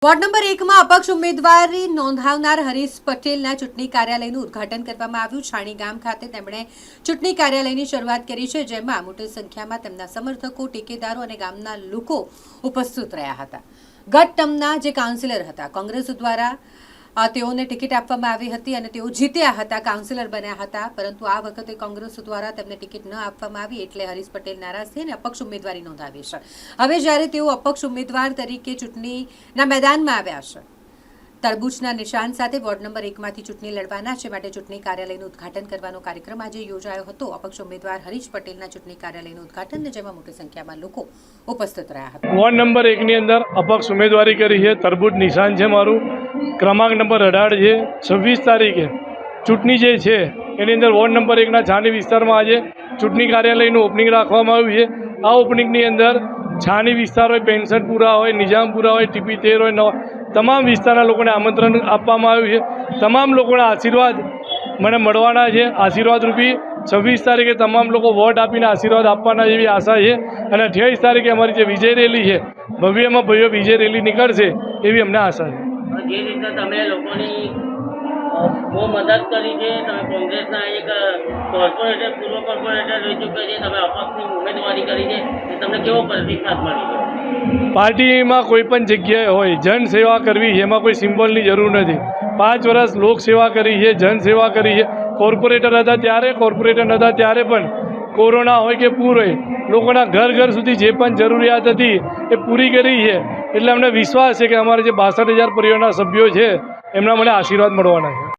Ward number 1 માં અપક્ષ ઉમેદવારી નોંધાવનાર હરીશ પટેલના ચૂંટણી કાર્યાલયનું ઉદ્ઘાટન કરવામાં આવ્યું। છાણી ગામ ખાતે તેમણે ચૂંટણી કાર્યાલયની શરૂઆત કરી છે, જેમાં મોટી સંખ્યામાં તેમના સમર્થકો, ટેકેદારો અને ગામના લોકો ઉપસ્થિત રહ્યા હતા। ગત ટર્મના જે કાઉન્સિલર હતા, કોંગ્રેસ દ્વારા તેઓને ટિકિટ આપવામાં આવી હતી અને તેઓ જીત્યા હતા, કાઉન્સિલર બન્યા હતા, પરંતુ આ વખતે કોંગ્રેસ દ્વારા તેમને ટિકિટ ન આપવામાં આવી, એટલે હરીશ પટેલ નારાજ થઈને અપક્ષ ઉમેદવારી નોંધાવી છે। હવે જ્યારે તેઓ અપક્ષ ઉમેદવાર તરીકે ચૂંટણીના મેદાનમાં આવ્યા છે, તરબૂચના નિશાન સાથે વોર્ડ નંબર 1 માંથી ચૂંટણી લડવાના છે, માટે ચૂંટણી કાર્યાલયનું ઉદ્ઘાટન કરવાનો કાર્યક્રમ આજે યોજાયો હતો। અપક્ષ ઉમેદવાર હરીશ પટેલના ચૂંટણી કાર્યાલયનું ઉદ્ઘાટન, જેમાં મોટી સંખ્યામાં લોકો ઉપસ્થિત રહ્યા હતા। વોર્ડ નંબર 1 ની અંદર અપક્ષ ઉમેદવારી કરી છે। તરબૂચ નિશાન છે મારું, ક્રમાંક નંબર 18 છે। 26 તારીખે ચૂંટણી જે છે એની અંદર વોર્ડ નંબર 1 ના છાણી વિસ્તારમાં આજે ચૂંટણી કાર્યાલયનું ઓપનિંગ રાખવામાં આવ્યું છે। આ ઓપનિંગની અંદર છાણી વિસ્તાર હોય, પેન્શનપુરા હોય, નિઝામપુરા હોય, ટીપી 13 હોય, તમામ વિસ્તારના લોકોને આમંત્રણ આપવામાં આવ્યું છે। તમામ લોકોના આશીર્વાદ મને મળવાના છે। આશીર્વાદ રૂપી 26 તારીખે તમામ લોકો વોટ આપીને આશીર્વાદ આપવાના જેવી આશા છે અને 28 તારીખે અમારી જે વિજય રેલી છે, ભવ્યમાં ભવ્ય વિજય રેલી નીકળશે એવી અમને આશા છે। જે રીતે તમે લોકોની બહુ મદદ કરી છે, તમે કોંગ્રેસના એક કોર્પોરેટર, પૂર્વ કોર્પોરેટર રહી ચૂક્યા છે, તમે અપક્ષની ઉમેદવારી કરી છે, એ તમને કેવો પ્રતિસાદ મળી છે? પાર્ટીમાં કોઈ પણ જગ્યાએ હોય, જનસેવા કરવી છે, એમાં કોઈ સિમ્બોલની જરૂર નથી। 5 વર્ષ લોકસેવા કરી છે, જનસેવા કરી છે। કોર્પોરેટર હતા ત્યારે, કોર્પોરેટર નહોતા ત્યારે પણ, કોરોના હોય કે પૂર હોય, લોકોના ઘર ઘર સુધી જે પણ જરૂરિયાત હતી એ પૂરી કરી છે। એટલે અમને વિશ્વાસ છે કે અમારા જે 62,000 પરિવારના સભ્યો છે એમના મને આશીર્વાદ મળવાના છે।